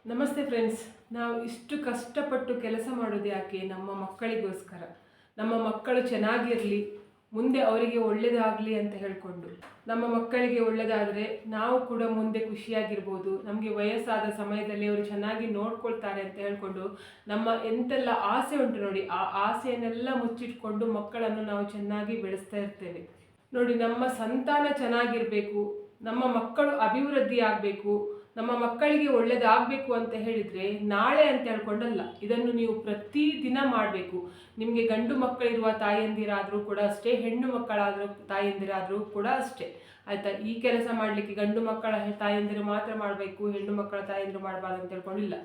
ನಮಸ್ತೆ ಫ್ರೆಂಡ್ಸ್. ನಾವು ಇಷ್ಟು ಕಷ್ಟಪಟ್ಟು ಕೆಲಸ ಮಾಡೋದು ಯಾಕೆ? ನಮ್ಮ ಮಕ್ಕಳಿಗೋಸ್ಕರ. ನಮ್ಮ ಮಕ್ಕಳು ಚೆನ್ನಾಗಿರಲಿ, ಮುಂದೆ ಅವರಿಗೆ ಒಳ್ಳೆಯದಾಗಲಿ ಅಂತ ಹೇಳಿಕೊಂಡು. ನಮ್ಮ ಮಕ್ಕಳಿಗೆ ಒಳ್ಳೆಯದಾದರೆ ನಾವು ಕೂಡ ಮುಂದೆ ಖುಷಿಯಾಗಿರ್ಬೋದು. ನಮಗೆ ವಯಸ್ಸಾದ ಸಮಯದಲ್ಲಿ ಅವರು ಚೆನ್ನಾಗಿ ನೋಡ್ಕೊಳ್ತಾರೆ ಅಂತ ಹೇಳಿಕೊಂಡು ನಮ್ಮ ಎಂತೆಲ್ಲ ಆಸೆ ಉಂಟು ನೋಡಿ, ಆ ಆಸೆಯನ್ನೆಲ್ಲ ಮುಚ್ಚಿಟ್ಕೊಂಡು ಮಕ್ಕಳನ್ನು ನಾವು ಚೆನ್ನಾಗಿ ಬೆಳೆಸ್ತಾ ಇರ್ತೇವೆ ನೋಡಿ. ನಮ್ಮ ಸಂತಾನ ಚೆನ್ನಾಗಿರಬೇಕು, ನಮ್ಮ ಮಕ್ಕಳು ಅಭಿವೃದ್ಧಿ ಆಗಬೇಕು, ನಮ್ಮ ಮಕ್ಕಳಿಗೆ ಒಳ್ಳೇದಾಗಬೇಕು ಅಂತ ಹೇಳಿದರೆ ನಾಳೆ ಅಂತ ಹೇಳ್ಕೊಂಡಲ್ಲ, ಇದನ್ನು ನೀವು ಪ್ರತಿದಿನ ಮಾಡಬೇಕು. ನಿಮಗೆ ಗಂಡು ಮಕ್ಕಳಿರುವ ತಾಯಂದಿರಾದರೂ ಕೂಡ ಅಷ್ಟೇ, ಹೆಣ್ಣು ಮಕ್ಕಳಾದರೂ ತಾಯಂದಿರಾದರೂ ಕೂಡ ಅಷ್ಟೇ. ಆಯಿತಾ? ಈ ಕೆಲಸ ಮಾಡಲಿಕ್ಕೆ ಗಂಡು ಮಕ್ಕಳ ತಾಯಂದಿರು ಮಾತ್ರ ಮಾಡಬೇಕು, ಹೆಣ್ಣು ಮಕ್ಕಳ ತಾಯಂದಿರು ಮಾಡಬಾರ್ದು ಅಂತ ಹೇಳ್ಕೊಂಡಿಲ್ಲ.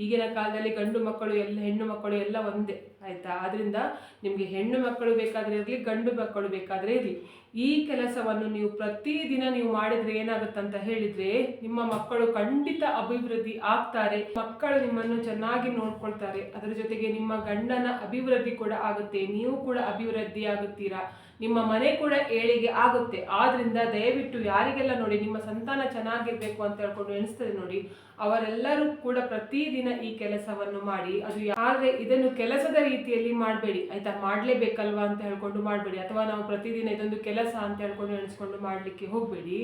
ಈಗಿನ ಕಾಲದಲ್ಲಿ ಗಂಡು ಮಕ್ಕಳು ಎಲ್ಲ ಹೆಣ್ಣು ಮಕ್ಕಳು ಎಲ್ಲ ಒಂದೇ. ಆಯಿತಾ? ಆದ್ದರಿಂದ ನಿಮಗೆ ಹೆಣ್ಣು ಮಕ್ಕಳು ಬೇಕಾದರೆ ಇರಲಿ, ಗಂಡು ಮಕ್ಕಳು ಬೇಕಾದರೆ ಇರಲಿ, ಈ ಕೆಲಸವನ್ನು ನೀವು ಪ್ರತಿದಿನ ನೀವು ಮಾಡಿದರೆ ಏನಾಗುತ್ತಂತ ಹೇಳಿದರೆ ನಿಮ್ಮ ಮಕ್ಕಳು ಖಂಡಿತ ಅಭಿವೃದ್ಧಿ ಆಗ್ತಾರೆ. ಮಕ್ಕಳು ನಿಮ್ಮನ್ನು ಚೆನ್ನಾಗಿ ನೋಡ್ಕೊಳ್ತಾರೆ. ಅದರ ಜೊತೆಗೆ ನಿಮ್ಮ ಗಂಡನ ಅಭಿವೃದ್ಧಿ ಕೂಡ ಆಗುತ್ತೆ, ನೀವು ಕೂಡ ಅಭಿವೃದ್ಧಿ ಆಗುತ್ತೀರಾ, ನಿಮ್ಮ ಮನೆ ಕೂಡ ಏಳಿಗೆ ಆಗುತ್ತೆ. ಆದ್ರಿಂದ ದಯವಿಟ್ಟು ಯಾರಿಗೆಲ್ಲ ನೋಡಿ ನಿಮ್ಮ ಸಂತಾನ ಚೆನ್ನಾಗಿರ್ಬೇಕು ಅಂತ ಹೇಳ್ಕೊಂಡು ಎಣಿಸ್ತದೆ ನೋಡಿ, ಅವರೆಲ್ಲರೂ ಕೂಡ ಪ್ರತಿದಿನ ಈ ಕೆಲಸವನ್ನು ಮಾಡಿ. ಅದು ಆದ್ರೆ ಇದನ್ನು ಕೆಲಸದ ರೀತಿಯಲ್ಲಿ ಮಾಡಬೇಡಿ. ಆಯ್ತಾ? ಮಾಡ್ಲೇಬೇಕಲ್ವಾ ಅಂತ ಹೇಳ್ಕೊಂಡು ಮಾಡಬೇಡಿ, ಅಥವಾ ನಾವು ಪ್ರತಿದಿನ ಇದೊಂದು ಕೆಲಸ ಅಂತ ಹೇಳ್ಕೊಂಡು ಎಣಿಸ್ಕೊಂಡು ಮಾಡ್ಲಿಕ್ಕೆ ಹೋಗಬೇಡಿ.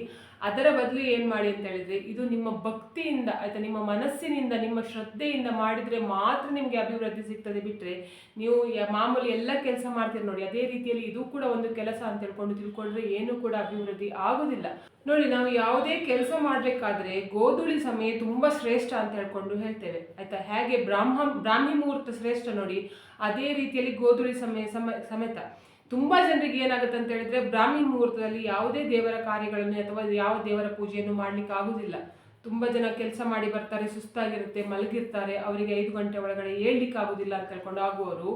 ಅದರ ಬದಲು ಏನು ಮಾಡಿ ಅಂತ ಹೇಳಿದ್ರೆ, ಇದು ನಿಮ್ಮ ಭಕ್ತಿಯಿಂದ, ಆಯ್ತಾ, ನಿಮ್ಮ ಮನಸ್ಸಿನಿಂದ, ನಿಮ್ಮ ಶ್ರದ್ಧೆಯಿಂದ ಮಾಡಿದ್ರೆ ಮಾತ್ರ ನಿಮಗೆ ಅಭಿವೃದ್ಧಿ ಸಿಗ್ತದೆ. ಬಿಟ್ಟರೆ ನೀವು ಮಾಮೂಲಿ ಎಲ್ಲ ಕೆಲಸ ಮಾಡ್ತೀರಿ ನೋಡಿ, ಅದೇ ರೀತಿಯಲ್ಲಿ ಇದು ಕೂಡ ಒಂದು ಕೆಲಸ ಅಂತ ಹೇಳ್ಕೊಂಡು ತಿಳ್ಕೊಂಡ್ರೆ ಏನು ಕೂಡ ಅಭಿವೃದ್ಧಿ ಆಗುದಿಲ್ಲ ನೋಡಿ. ನಾವು ಯಾವುದೇ ಕೆಲಸ ಮಾಡಬೇಕಾದ್ರೆ ಗೋಧೂಳಿ ಸಮಯ ತುಂಬಾ ಶ್ರೇಷ್ಠ ಅಂತ ಹೇಳ್ಕೊಂಡು ಹೇಳ್ತೇವೆ. ಆಯ್ತಾ? ಹೇಗೆ ಬ್ರಾಹ್ಮಿ ಮುಹೂರ್ತ ಶ್ರೇಷ್ಠ ನೋಡಿ, ಅದೇ ರೀತಿಯಲ್ಲಿ ಗೋಧೂಳಿ ಸಮೇತ ತುಂಬಾ ಜನರಿಗೆ ಏನಾಗುತ್ತೆ ಅಂತ ಹೇಳಿದ್ರೆ, ಬ್ರಾಹ್ಮಿ ಮುಹೂರ್ತದಲ್ಲಿ ಯಾವುದೇ ದೇವರ ಕಾರ್ಯಗಳನ್ನು ಅಥವಾ ಯಾವ ದೇವರ ಪೂಜೆಯನ್ನು ಮಾಡ್ಲಿಕ್ಕೆ ಆಗುದಿಲ್ಲ. ತುಂಬಾ ಜನ ಕೆಲಸ ಮಾಡಿ ಬರ್ತಾರೆ, ಸುಸ್ತಾಗಿರುತ್ತೆ, ಮಲಗಿರ್ತಾರೆ, ಅವರಿಗೆ 5 ಗಂಟೆ ಒಳಗಡೆ ಏಳ್ಲಿಕ್ಕೆ ಆಗುದಿಲ್ಲ ಅಂತ ಹೇಳ್ಕೊಂಡು ಆಗುವವರು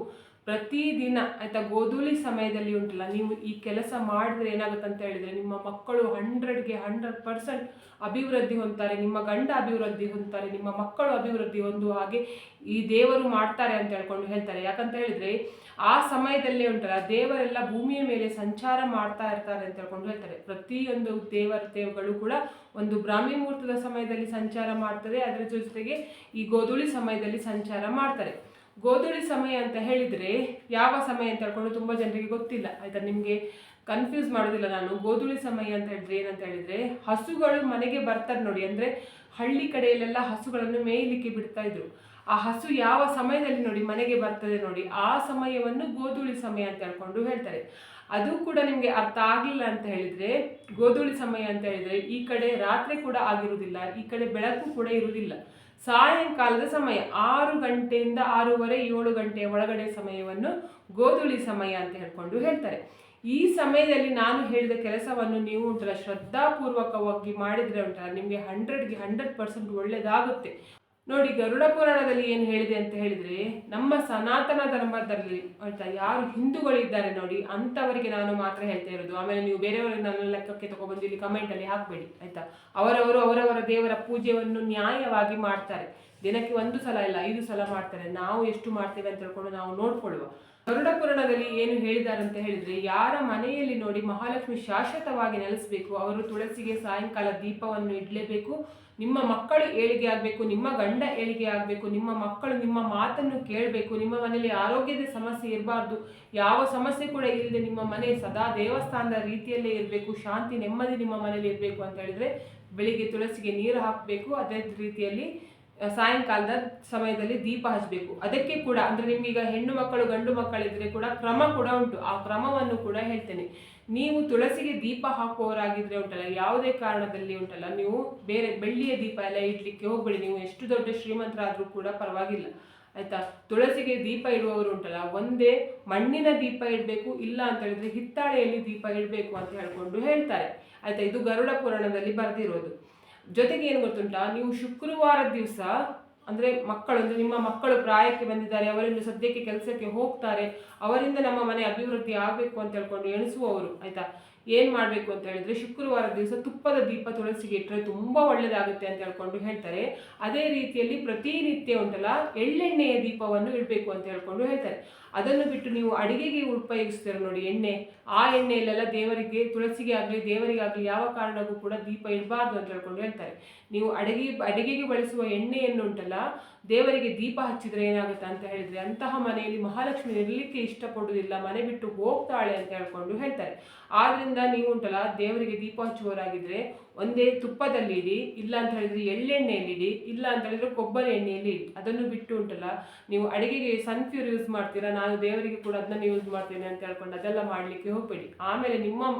ಪ್ರತಿದಿನ, ಆಯ್ತಾ, ಗೋಧೂಳಿ ಸಮಯದಲ್ಲಿ ಉಂಟಲ್ಲ, ನೀವು ಈ ಕೆಲಸ ಮಾಡಿದ್ರೆ ಏನಾಗುತ್ತೆ ಅಂತ ಹೇಳಿದ್ರೆ ನಿಮ್ಮ ಮಕ್ಕಳು 100ಗೆ 100% ಅಭಿವೃದ್ಧಿ ಹೊಂದ್ತಾರೆ, ನಿಮ್ಮ ಗಂಡ ಅಭಿವೃದ್ಧಿ ಹೊಂದ್ತಾರೆ, ನಿಮ್ಮ ಮಕ್ಕಳು ಅಭಿವೃದ್ಧಿ ಹೊಂದುವ ಹಾಗೆ ಈ ದೇವರು ಮಾಡ್ತಾರೆ ಅಂತ ಹೇಳ್ಕೊಂಡು ಹೇಳ್ತಾರೆ. ಯಾಕಂತ ಹೇಳಿದ್ರೆ ಆ ಸಮಯದಲ್ಲೇ ಉಂಟಲ್ಲ, ದೇವರೆಲ್ಲ ಭೂಮಿಯ ಮೇಲೆ ಸಂಚಾರ ಮಾಡ್ತಾ ಇರ್ತಾರೆ ಅಂತ ಹೇಳ್ಕೊಂಡು ಹೇಳ್ತಾರೆ. ಪ್ರತಿಯೊಂದು ದೇವತೆಗಳು ಕೂಡ ಒಂದು ಬ್ರಾಹ್ಮಿ ಮುಹೂರ್ತದ ಸಮಯದಲ್ಲಿ ಸಂಚಾರ ಮಾಡ್ತದೆ, ಅದರ ಜೊತೆಗೆ ಈ ಗೋಧೂಳಿ ಸಮಯದಲ್ಲಿ ಸಂಚಾರ ಮಾಡ್ತಾರೆ. ಗೋಧೂಳಿ ಸಮಯ ಅಂತ ಹೇಳಿದರೆ ಯಾವ ಸಮಯ ಅಂತ ಹೇಳ್ಕೊಂಡು ತುಂಬ ಜನರಿಗೆ ಗೊತ್ತಿಲ್ಲ. ಆಯ್ತಾ? ನಿಮಗೆ ಕನ್ಫ್ಯೂಸ್ ಮಾಡೋದಿಲ್ಲ ನಾನು. ಗೋಧೂಳಿ ಸಮಯ ಅಂತ ಹೇಳಿದ್ರೆ ಏನಂತ ಹೇಳಿದ್ರೆ, ಹಸುಗಳು ಮನೆಗೆ ಬರ್ತಾರೆ ನೋಡಿ, ಅಂದರೆ ಹಳ್ಳಿ ಕಡೆಯಲ್ಲೆಲ್ಲ ಹಸುಗಳನ್ನು ಮೇಯ್ಲಿಕ್ಕೆ ಬಿಡ್ತಾ ಇದ್ರು. ಆ ಹಸು ಯಾವ ಸಮಯದಲ್ಲಿ ನೋಡಿ ಮನೆಗೆ ಬರ್ತದೆ ನೋಡಿ, ಆ ಸಮಯವನ್ನು ಗೋಧೂಳಿ ಸಮಯ ಅಂತ ಹೇಳ್ಕೊಂಡು ಹೇಳ್ತಾರೆ. ಅದು ಕೂಡ ನಿಮಗೆ ಅರ್ಥ ಆಗಲಿಲ್ಲ ಅಂತ ಹೇಳಿದ್ರೆ, ಗೋಧೂಳಿ ಸಮಯ ಅಂತ ಹೇಳಿದ್ರೆ ಈ ಕಡೆ ರಾತ್ರಿ ಕೂಡ ಆಗಿರುವುದಿಲ್ಲ, ಈ ಕಡೆ ಬೆಳಕು ಕೂಡ ಇರುವುದಿಲ್ಲ. ಸಾಯಂಕಾಲದ ಸಮಯ 6 ಗಂಟೆಯಿಂದ 6:30 7 ಗಂಟೆಯ ಒಳಗಡೆ ಸಮಯವನ್ನು ಗೋಧೂಳಿ ಸಮಯ ಅಂತ ಹೇಳ್ಕೊಂಡು ಹೇಳ್ತಾರೆ. ಈ ಸಮಯದಲ್ಲಿ ನಾನು ಹೇಳಿದ ಕೆಲಸವನ್ನು ನೀವು ಉಂಟಲ್ಲ ಶ್ರದ್ಧಾಪೂರ್ವಕವಾಗಿ ಮಾಡಿದರೆ ಉಂಟಲ್ಲ, ನಿಮಗೆ 100ಗೆ 100% ಒಳ್ಳೆಯದಾಗುತ್ತೆ ನೋಡಿ. ಗರುಡ ಪುರಾಣದಲ್ಲಿ ಏನು ಹೇಳಿದೆ ಅಂತ ಹೇಳಿದರೆ, ನಮ್ಮ ಸನಾತನ ಧರ್ಮದಲ್ಲಿ ಆಯ್ತಾ ಯಾರು ಹಿಂದೂಗಳಿದ್ದಾರೆ ನೋಡಿ ಅಂಥವರಿಗೆ ನಾನು ಮಾತ್ರ ಹೇಳ್ತಾ ಇರೋದು. ಆಮೇಲೆ ನೀವು ಬೇರೆಯವರಿಗೆ ನನ್ನ ಲೆಕ್ಕಕ್ಕೆ ತಗೊಬಂದು ಇಲ್ಲಿ ಕಮೆಂಟಲ್ಲಿ ಹಾಕಬೇಡಿ. ಆಯಿತಾ? ಅವರವರ ದೇವರ ಪೂಜೆಯನ್ನು ನ್ಯಾಯವಾಗಿ ಮಾಡ್ತಾರೆ. ದಿನಕ್ಕೆ 1 ಸಲ ಇಲ್ಲ 5 ಸಲ ಮಾಡ್ತಾರೆ. ನಾವು ಎಷ್ಟು ಮಾಡ್ತೇವೆ ಅಂತ ಹೇಳ್ಕೊಂಡು ನಾವು ನೋಡ್ಕೊಳ್ಳುವ. ಗರುಡ ಪುರಾಣದಲ್ಲಿ ಏನು ಹೇಳಿದ್ದಾರೆ ಅಂತ ಹೇಳಿದ್ರೆ, ಯಾರ ಮನೆಯಲ್ಲಿ ನೋಡಿ ಮಹಾಲಕ್ಷ್ಮಿ ಶಾಶ್ವತವಾಗಿ ನೆಲೆಸಬೇಕು, ಅವರು ತುಳಸಿಗೆ ಸಾಯಂಕಾಲ ದೀಪವನ್ನು ಇಡಲೇಬೇಕು. ನಿಮ್ಮ ಮಕ್ಕಳು ಏಳಿಗೆ ಆಗಬೇಕು, ನಿಮ್ಮ ಗಂಡ ಏಳಿಗೆ ಆಗಬೇಕು, ನಿಮ್ಮ ಮಕ್ಕಳು ನಿಮ್ಮ ಮಾತನ್ನು ಕೇಳಬೇಕು, ನಿಮ್ಮ ಮನೆಯಲ್ಲಿ ಆರೋಗ್ಯದ ಸಮಸ್ಯೆ ಇರಬಾರ್ದು, ಯಾವ ಸಮಸ್ಯೆ ಕೂಡ ಇಲ್ಲದೆ ನಿಮ್ಮ ಮನೆ ಸದಾ ದೇವಸ್ಥಾನದ ರೀತಿಯಲ್ಲೇ ಇರಬೇಕು, ಶಾಂತಿ ನೆಮ್ಮದಿ ನಿಮ್ಮ ಮನೆಯಲ್ಲಿ ಇರಬೇಕು ಅಂತ ಹೇಳಿದ್ರೆ ಬೆಳಿಗ್ಗೆ ತುಳಸಿಗೆ ನೀರು ಹಾಕಬೇಕು. ಅದೇ ರೀತಿಯಲ್ಲಿ ಸಾಯಂಕಾಲದ ಸಮಯದಲ್ಲಿ ದೀಪ ಹಚ್ಚಬೇಕು. ಅದಕ್ಕೆ ಕೂಡ ಅಂದರೆ ನಿಮಗೀಗ ಹೆಣ್ಣು ಮಕ್ಕಳು ಗಂಡು ಮಕ್ಕಳಿದ್ರೆ ಕೂಡ ಕ್ರಮ ಕೂಡ ಉಂಟು, ಆ ಕ್ರಮವನ್ನು ಕೂಡ ಹೇಳ್ತೇನೆ. ನೀವು ತುಳಸಿಗೆ ದೀಪ ಹಾಕುವವರಾಗಿದ್ರೆ ಉಂಟಲ್ಲ, ಯಾವುದೇ ಕಾರಣದಲ್ಲಿ ಉಂಟಲ್ಲ, ನೀವು ಬೇರೆ ಬೆಳ್ಳಿಯ ದೀಪ ಎಲ್ಲ ಇಡ್ಲಿಕ್ಕೆ ಹೋಗ್ಬೇಡಿ. ನೀವು ಎಷ್ಟು ದೊಡ್ಡ ಶ್ರೀಮಂತರಾದರೂ ಕೂಡ ಪರವಾಗಿಲ್ಲ. ಆಯ್ತಾ? ತುಳಸಿಗೆ ದೀಪ ಇಡುವವರು ಉಂಟಲ್ಲ, ಒಂದೇ ಮಣ್ಣಿನ ದೀಪ ಇಡಬೇಕು, ಇಲ್ಲ ಅಂತ ಹೇಳಿದ್ರೆ ಹಿತ್ತಾಳೆಯಲ್ಲಿ ದೀಪ ಇಡಬೇಕು ಅಂತ ಹೇಳ್ಕೊಂಡು ಹೇಳ್ತಾರೆ. ಆಯ್ತಾ? ಇದು ಗರುಡ ಪುರಾಣದಲ್ಲಿ ಬರೆದಿರೋದು. ಜೊತೆಗೆ ಏನು ಗೊತ್ತುಂಟಾ, ನೀವು ಶುಕ್ರವಾರದ ದಿವಸ ಅಂದರೆ ಮಕ್ಕಳು, ಅಂದರೆ ನಿಮ್ಮ ಮಕ್ಕಳು ಪ್ರಾಯಕ್ಕೆ ಬಂದಿದ್ದಾರೆ, ಅವರಿಂದ ಸದ್ಯಕ್ಕೆ ಕೆಲಸಕ್ಕೆ ಹೋಗ್ತಾರೆ, ಅವರಿಂದ ನಮ್ಮ ಮನೆ ಅಭಿವೃದ್ಧಿ ಆಗಬೇಕು ಅಂತ ಹೇಳ್ಕೊಂಡು ಎಣಿಸುವವರು, ಆಯಿತಾ, ಏನು ಮಾಡಬೇಕು ಅಂತ ಹೇಳಿದ್ರೆ ಶುಕ್ರವಾರ ದಿವಸ ತುಪ್ಪದ ದೀಪ ತುಳಸಿಗೆ ಇಟ್ಟರೆ ತುಂಬ ಒಳ್ಳೆಯದಾಗುತ್ತೆ ಅಂತ ಹೇಳ್ಕೊಂಡು ಹೇಳ್ತಾರೆ. ಅದೇ ರೀತಿಯಲ್ಲಿ ಪ್ರತಿನಿತ್ಯ ಉಂಟಲ್ಲ ಎಳ್ಳೆಣ್ಣೆಯ ದೀಪವನ್ನು ಇಡಬೇಕು ಅಂತ ಹೇಳ್ಕೊಂಡು ಹೇಳ್ತಾರೆ. ಅದನ್ನು ಬಿಟ್ಟು ನೀವು ಅಡಿಗೆಗೆ ಉಪಯೋಗಿಸ್ತೀರ ನೋಡಿ ಎಣ್ಣೆ, ಆ ಎಣ್ಣೆಯಲ್ಲೆಲ್ಲ ದೇವರಿಗೆ ತುಳಸಿಗೆ ಆಗಲಿ ದೇವರಿಗಾಗಲಿ ಯಾವ ಕಾರಣಕ್ಕೂ ಕೂಡ ದೀಪ ಇಡಬಾರ್ದು ಅಂತ ಹೇಳ್ಕೊಂಡು ಹೇಳ್ತಾರೆ. ನೀವು ಅಡಿಗೆಗೆ ಬಳಸುವ ಎಣ್ಣೆಯನ್ನು ಉಂಟಲ್ಲ ದೇವರಿಗೆ ದೀಪ ಹಚ್ಚಿದ್ರೆ ಏನಾಗುತ್ತೆ ಅಂತ ಹೇಳಿದ್ರೆ ಅಂತಹ ಮನೆಯಲ್ಲಿ ಮಹಾಲಕ್ಷ್ಮಿ ಇರಲಿಕ್ಕೆ ಇಷ್ಟಪಡುವುದಿಲ್ಲ, ಮನೆ ಬಿಟ್ಟು ಹೋಗ್ತಾಳೆ ಅಂತ ಹೇಳ್ಕೊಂಡು ಹೇಳ್ತಾರೆ. ಆದ್ರಿಂದ ನೀವು ಉಂಟಲ್ಲ ದೇವರಿಗೆ ದೀಪ ಹಚ್ಚುವವರಾಗಿದ್ರೆ ಒಂದೇ ತುಪ್ಪದಲ್ಲಿ ಇಡಿ, ಇಲ್ಲ ಅಂತ ಹೇಳಿದ್ರೆ ಎಳ್ಳೆಣ್ಣೆಯಲ್ಲಿ ಇಡಿ, ಇಲ್ಲ ಅಂತ ಹೇಳಿದ್ರೆ ಕೊಬ್ಬರಿ ಎಣ್ಣೆಯಲ್ಲಿ ಇಡಿ. ಅದನ್ನು ಬಿಟ್ಟು ಉಂಟಲ್ಲ ನೀವು ಅಡಿಗೆಗೆ ಸನ್ಫ್ಯೂರ್ ಯೂಸ್ ಮಾಡ್ತೀರಾ, ನಾನು ದೇವರಿಗೆ ಕೂಡ ಅದನ್ನ ಯೂಸ್ ಮಾಡ್ತೇನೆ ಅಂತ ಹೇಳ್ಕೊಂಡು ಅದೆಲ್ಲ ಮಾಡಲಿಕ್ಕೆ ಹೋಗಬೇಡಿ. ಆಮೇಲೆ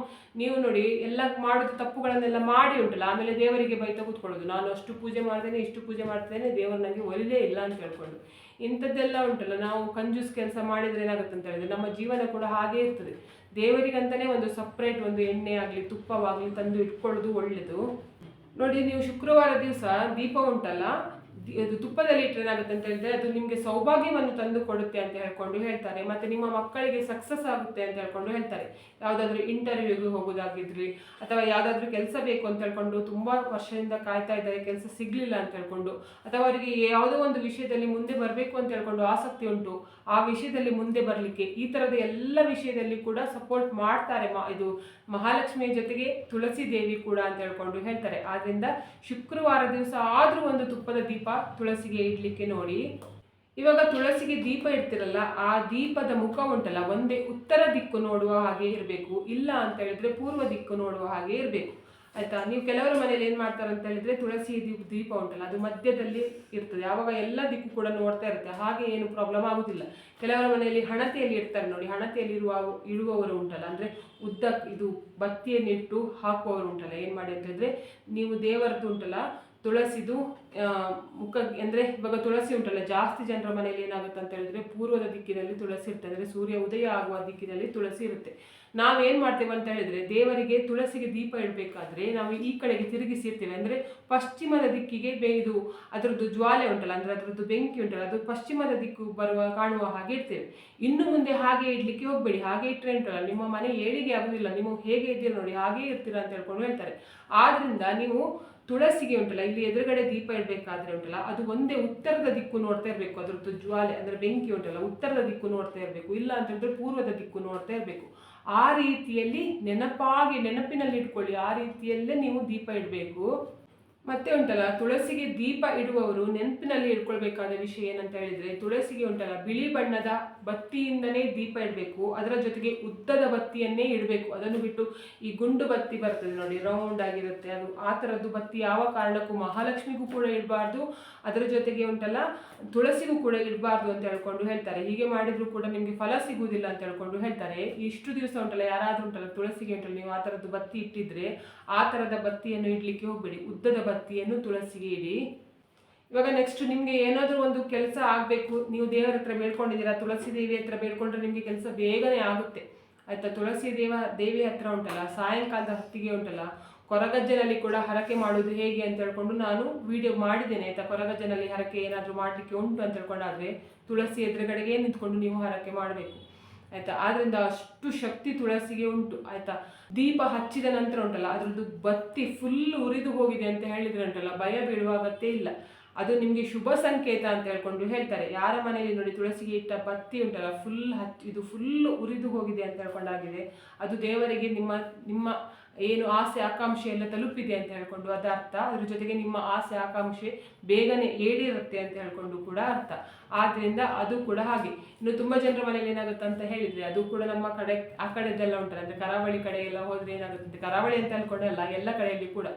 ನೀವು ನೋಡಿ ಎಲ್ಲ ಮಾಡೋದು ತಪ್ಪುಗಳನ್ನೆಲ್ಲ ಮಾಡಿ ಉಂಟಲ್ಲ ಆಮೇಲೆ ದೇವರಿಗೆ ಬೈತಾ ಕೂತ್ಕೊಳ್ಳೋದು, ನಾನು ಅಷ್ಟು ಪೂಜೆ ಮಾಡ್ತೇನೆ ಇಷ್ಟು ಪೂಜೆ ಮಾಡ್ತೇನೆ ದೇವರು ನನಗೆ ಒಲಿದೇ ಇಲ್ಲ ಅಂತ ಹೇಳ್ಕೊಂಡು. ಇಂಥದ್ದೆಲ್ಲ ಉಂಟಲ್ಲ ನಾವು ಕಂಜೂಸ್ ಕೆಲಸ ಮಾಡಿದ್ರೆ ಏನಾಗುತ್ತೆ ಅಂತ ಹೇಳಿದ್ರೆ ನಮ್ಮ ಜೀವನ ಕೂಡ ಹಾಗೇ ಇರ್ತದೆ. ದೇವರಿಗಂತಲೇ ಒಂದು ಸಪ್ರೇಟ್ ಒಂದು ಎಣ್ಣೆ ಆಗಲಿ ತುಪ್ಪವಾಗಲಿ ತಂದು ಇಟ್ಕೊಳ್ಳೋದು ಒಳ್ಳೆಯದು. ನೋಡಿ ನೀವು ಶುಕ್ರವಾರ ದಿವಸ ದೀಪ ಉಂಟಲ್ಲ ಅದು ತುಪ್ಪದಲ್ಲಿ ಇಟ್ಟರೆ ಏನಾಗುತ್ತೆ ಅಂತ ಹೇಳಿದ್ರೆ ಅದು ನಿಮಗೆ ಸೌಭಾಗ್ಯವನ್ನು ತಂದು ಕೊಡುತ್ತೆ ಅಂತ ಹೇಳ್ಕೊಂಡು ಹೇಳ್ತಾರೆ. ಮತ್ತು ನಿಮ್ಮ ಮಕ್ಕಳಿಗೆ ಸಕ್ಸಸ್ ಆಗುತ್ತೆ ಅಂತ ಹೇಳ್ಕೊಂಡು ಹೇಳ್ತಾರೆ. ಯಾವುದಾದ್ರೂ ಇಂಟರ್ವ್ಯೂಗೆ ಹೋಗೋದಾಗಿದ್ರಿ ಅಥವಾ ಯಾವುದಾದ್ರೂ ಕೆಲಸ ಬೇಕು ಅಂತ ಹೇಳ್ಕೊಂಡು ತುಂಬ ವರ್ಷದಿಂದ ಕಾಯ್ತಾ ಇದ್ದಾರೆ, ಕೆಲಸ ಸಿಗಲಿಲ್ಲ ಅಂತ ಹೇಳ್ಕೊಂಡು, ಅಥವಾ ಅವರಿಗೆ ಯಾವುದೋ ಒಂದು ವಿಷಯದಲ್ಲಿ ಮುಂದೆ ಬರಬೇಕು ಅಂತ ಹೇಳ್ಕೊಂಡು ಆಸಕ್ತಿ ಉಂಟು, ಆ ವಿಷಯದಲ್ಲಿ ಮುಂದೆ ಬರಲಿಕ್ಕೆ ಈ ಥರದ ಎಲ್ಲ ವಿಷಯದಲ್ಲಿ ಕೂಡ ಸಪೋರ್ಟ್ ಮಾಡ್ತಾರೆ ಇದು ಮಹಾಲಕ್ಷ್ಮಿಯ ಜೊತೆಗೆ ತುಳಸಿ ದೇವಿ ಕೂಡ ಅಂತ ಹೇಳ್ಕೊಂಡು ಹೇಳ್ತಾರೆ. ಆದ್ದರಿಂದ ಶುಕ್ರವಾರ ದಿವಸ ಆದರೂ ಒಂದು ತುಪ್ಪದ ದೀಪ ತುಳಸಿಗೆ ಇಡ್ಲಿಕ್ಕೆ ನೋಡಿ. ಇವಾಗ ತುಳಸಿಗೆ ದೀಪ ಇಡ್ತಿರಲ್ಲ ಆ ದೀಪದ ಮುಖ ಉಂಟಲ್ಲ ಒಂದೇ ಉತ್ತರ ದಿಕ್ಕು ನೋಡುವ ಹಾಗೆ ಇರಬೇಕು, ಇಲ್ಲ ಅಂತ ಹೇಳಿದ್ರೆ ಪೂರ್ವ ದಿಕ್ಕು ನೋಡುವ ಹಾಗೆ ಇರಬೇಕು ಆಯ್ತಾ. ನೀವು ಕೆಲವರ ಮನೇಲಿ ಏನು ಮಾಡ್ತಾರೆ ಅಂತ ಹೇಳಿದ್ರೆ ತುಳಸಿ ದೀಪ ಉಂಟಲ್ಲ ಅದು ಮಧ್ಯದಲ್ಲಿ ಇರ್ತದೆ, ಆವಾಗ ಎಲ್ಲ ದಿಕ್ಕು ಕೂಡ ನೋಡ್ತಾ ಇರುತ್ತೆ, ಹಾಗೆ ಏನು ಪ್ರಾಬ್ಲಮ್ ಆಗುದಿಲ್ಲ. ಕೆಲವರ ಮನೆಯಲ್ಲಿ ಹಣತೆಯಲ್ಲಿ ಇಡ್ತಾರೆ ನೋಡಿ, ಹಣತೆಯಲ್ಲಿ ಇಡುವವರು ಉಂಟಲ್ಲ ಅಂದರೆ ಉದ್ದ ಇದು ಬತ್ತಿಯನ್ನಿಟ್ಟು ಹಾಕುವವರು ಉಂಟಲ್ಲ, ಏನು ಮಾಡಿ ಅಂತ ಹೇಳಿದ್ರೆ ನೀವು ದೇವರದ್ದು ಉಂಟಲ್ಲ ತುಳಸಿದು ಮುಖ ಅಂದರೆ ಇವಾಗ ತುಳಸಿ ಉಂಟಲ್ಲ ಜಾಸ್ತಿ ಜನರ ಮನೆಯಲ್ಲಿ ಏನಾಗುತ್ತೆ ಅಂತ ಹೇಳಿದ್ರೆ ಪೂರ್ವದ ದಿಕ್ಕಿನಲ್ಲಿ ತುಳಸಿ ಇರುತ್ತೆ, ಅಂದರೆ ಸೂರ್ಯ ಉದಯ ಆಗುವ ದಿಕ್ಕಿನಲ್ಲಿ ತುಳಸಿ ಇರುತ್ತೆ. ನಾವೇನು ಮಾಡ್ತೇವೆ ಅಂತ ಹೇಳಿದ್ರೆ ದೇವರಿಗೆ ತುಳಸಿಗೆ ದೀಪ ಇಡಬೇಕಾದ್ರೆ ನಾವು ಈ ಕಡೆಗೆ ತಿರುಗಿಸಿರ್ತೇವೆ, ಅಂದರೆ ಪಶ್ಚಿಮದ ದಿಕ್ಕಿಗೆ ಇದು ಅದರದ್ದು ಜ್ವಾಲೆ ಉಂಟಲ್ಲ ಅಂದರೆ ಅದರದ್ದು ಬೆಂಕಿ ಉಂಟಲ್ಲ ಅದು ಪಶ್ಚಿಮದ ದಿಕ್ಕು ಕಾಣುವ ಹಾಗೆ ಇಡ್ತೇವೆ. ಇನ್ನು ಮುಂದೆ ಹಾಗೆ ಇಡ್ಲಿಕ್ಕೆ ಹೋಗಬೇಡಿ, ಹಾಗೆ ಇಟ್ಟರೆ ಉಂಟಲ್ಲ ನಿಮ್ಮ ಮನೆ ಏಳಿಗೆ ಆಗುದಿಲ್ಲ, ನೀವು ಹೇಗೆ ಇದ್ದೀರ ನೋಡಿ ಹಾಗೆ ಇರ್ತೀರ ಅಂತ ಹೇಳ್ಕೊಂಡು ಹೇಳ್ತಾರೆ. ಆದ್ರಿಂದ ನೀವು ತುಳಸಿಗೆ ಉಂಟಲ್ಲ ಇಲ್ಲಿ ಎದುರುಗಡೆ ದೀಪ ಇಡಬೇಕಾದ್ರೆ ಉಂಟಲ್ಲ ಅದು ಒಂದೇ ಉತ್ತರದ ದಿಕ್ಕು ನೋಡ್ತಾ ಇರಬೇಕು, ಅದರದ್ದು ಜ್ವಾಲೆ ಅಂದರೆ ಬೆಂಕಿ ಉಂಟಲ್ಲ ಉತ್ತರದ ದಿಕ್ಕು ನೋಡ್ತಾ ಇರಬೇಕು, ಇಲ್ಲ ಅಂತ ಹೇಳಿದ್ರೆ ಪೂರ್ವದ ದಿಕ್ಕು ನೋಡ್ತಾ ಇರಬೇಕು. ಆ ರೀತಿಯಲ್ಲಿ ನೆನಪಿನಲ್ಲಿ ಇಟ್ಕೊಳ್ಳಿ, ಆ ರೀತಿಯಲ್ಲೇ ನೀವು ದೀಪ ಇಡಬೇಕು. ಮತ್ತೆ ಉಂಟಲ್ಲ ತುಳಸಿಗೆ ದೀಪ ಇಡುವವರು ನೆನಪಿನಲ್ಲಿ ಇಟ್ಕೊಳ್ಬೇಕಾದ ವಿಷಯ ಏನಂತ ಹೇಳಿದ್ರೆ ತುಳಸಿಗೆ ಉಂಟಲ್ಲ ಬಿಳಿ ಬಣ್ಣದ ಬತ್ತಿಯಿಂದನೇ ದೀಪ ಇಡಬೇಕು, ಅದರ ಜೊತೆಗೆ ಉದ್ದದ ಬತ್ತಿಯನ್ನೇ ಇಡಬೇಕು. ಅದನ್ನು ಬಿಟ್ಟು ಈ ಗುಂಡು ಬತ್ತಿ ಬರ್ತದೆ ನೋಡಿ ರೌಂಡ್ ಆಗಿರುತ್ತೆ ಅದು ಆ ಥರದ್ದು ಬತ್ತಿ ಯಾವ ಕಾರಣಕ್ಕೂ ಮಹಾಲಕ್ಷ್ಮಿಗೂ ಕೂಡ ಇಡಬಾರ್ದು, ಅದರ ಜೊತೆಗೆ ಉಂಟಲ್ಲ ತುಳಸಿಗೂ ಕೂಡ ಇಡಬಾರ್ದು ಅಂತ ಹೇಳ್ಕೊಂಡು ಹೇಳ್ತಾರೆ. ಹೀಗೆ ಮಾಡಿದ್ರು ಕೂಡ ನಿಮಗೆ ಫಲ ಸಿಗುವುದಿಲ್ಲ ಅಂತ ಹೇಳ್ಕೊಂಡು ಹೇಳ್ತಾರೆ. ಇಷ್ಟು ದಿವಸ ಉಂಟಲ್ಲ ಯಾರಾದ್ರೂ ಉಂಟಲ್ಲ ತುಳಸಿಗೆ ಉಂಟಲ್ಲ ನೀವು ಆ ಥರದ್ದು ಬತ್ತಿ ಇಟ್ಟಿದ್ರೆ ಆ ಥರದ ಬತ್ತಿಯನ್ನು ಇಡ್ಲಿಕ್ಕೆ ಹೋಗಬೇಡಿ, ಉದ್ದದ ಬತ್ತಿಯನ್ನು ತುಳಸಿಗೆ ಇಡಿ. ಇವಾಗ ನೆಕ್ಸ್ಟ್ ನಿಮಗೆ ಏನಾದರೂ ಒಂದು ಕೆಲಸ ಆಗಬೇಕು, ನೀವು ದೇವರ ಹತ್ರ ಬೇಡ್ಕೊಂಡಿದ್ದೀರಾ, ತುಳಸಿ ದೇವಿ ಹತ್ರ ಬೇಡ್ಕೊಂಡ್ರೆ ನಿಮಗೆ ಕೆಲಸ ಬೇಗನೆ ಆಗುತ್ತೆ ಆಯ್ತಾ. ತುಳಸಿ ದೇವಿ ಹತ್ರ ಉಂಟಲ್ಲ ಸಾಯಂಕಾಲದ ಹೊತ್ತಿಗೆ ಉಂಟಲ್ಲ ಕೊರಗಜ್ಜನಲ್ಲಿ ಕೂಡ ಹರಕೆ ಮಾಡೋದು ಹೇಗೆ ಅಂತ ಹೇಳ್ಕೊಂಡು ನಾನು ವಿಡಿಯೋ ಮಾಡಿದ್ದೇನೆ ಆಯ್ತಾ. ಕೊರಗಜ್ಜನಲ್ಲಿ ಹರಕೆ ಏನಾದರೂ ಮಾಡಲಿಕ್ಕೆ ಉಂಟು ಅಂತ ಹೇಳ್ಕೊಂಡಾದ್ರೆ ತುಳಸಿ ಎದುರುಗಡೆಗೆ ನಿಂತ್ಕೊಂಡು ನೀವು ಹರಕೆ ಮಾಡಬೇಕು ಆಯ್ತಾ. ಆದ್ರಿಂದ ಅಷ್ಟು ಶಕ್ತಿ ತುಳಸಿಗೆ ಉಂಟು ಆಯ್ತಾ. ದೀಪ ಹಚ್ಚಿದ ನಂತರ ಉಂಟಲ್ಲ ಅದ್ರದ್ದು ಬತ್ತಿ ಫುಲ್ ಉರಿದು ಹೋಗಿದೆ ಅಂತ ಹೇಳಿದ್ರೆ ಉಂಟಲ್ಲ ಭಯ ಬೀಳುವ ಅಗತ್ಯ ಇಲ್ಲ, ಅದು ನಿಮಗೆ ಶುಭ ಸಂಕೇತ ಅಂತ ಹೇಳ್ಕೊಂಡು ಹೇಳ್ತಾರೆ. ಯಾರ ಮನೆಯಲ್ಲಿ ನೋಡಿ ತುಳಸಿಗೆ ಇಟ್ಟ ಬತ್ತಿ ಉಂಟಲ್ಲ ಇದು ಫುಲ್ ಉರಿದು ಹೋಗಿದೆ ಅಂತ ಹೇಳ್ಕೊಂಡಾಗಿದೆ ಅದು ದೇವರಿಗೆ ನಿಮ್ಮ ಏನು ಆಸೆ ಆಕಾಂಕ್ಷೆ ಎಲ್ಲ ತಲುಪಿದೆ ಅಂತ ಹೇಳ್ಕೊಂಡು ಅದು ಅರ್ಥ. ಅದ್ರ ಜೊತೆಗೆ ನಿಮ್ಮ ಆಸೆ ಆಕಾಂಕ್ಷೆ ಬೇಗನೆ ಏಳಿರುತ್ತೆ ಅಂತ ಹೇಳ್ಕೊಂಡು ಕೂಡ ಅರ್ಥ. ಆದ್ರಿಂದ ಅದು ಕೂಡ ಹಾಗೆ. ಇನ್ನು ತುಂಬ ಜನರ ಮನೇಲಿ ಏನಾಗುತ್ತೆ ಅಂತ ಹೇಳಿದ್ರೆ ಅದು ಕೂಡ ನಮ್ಮ ಕಡೆ ಆ ಕಡೆದೆಲ್ಲ ಉಂಟಲ್ಲ ಅಂದರೆ ಕರಾವಳಿ ಕಡೆ ಎಲ್ಲ ಹೋದ್ರೆ ಏನಾಗುತ್ತೆ, ಕರಾವಳಿ ಅಂತ ಹೇಳ್ಕೊಂಡಲ್ಲ ಎಲ್ಲ ಕಡೆಯಲ್ಲಿ ಕೂಡ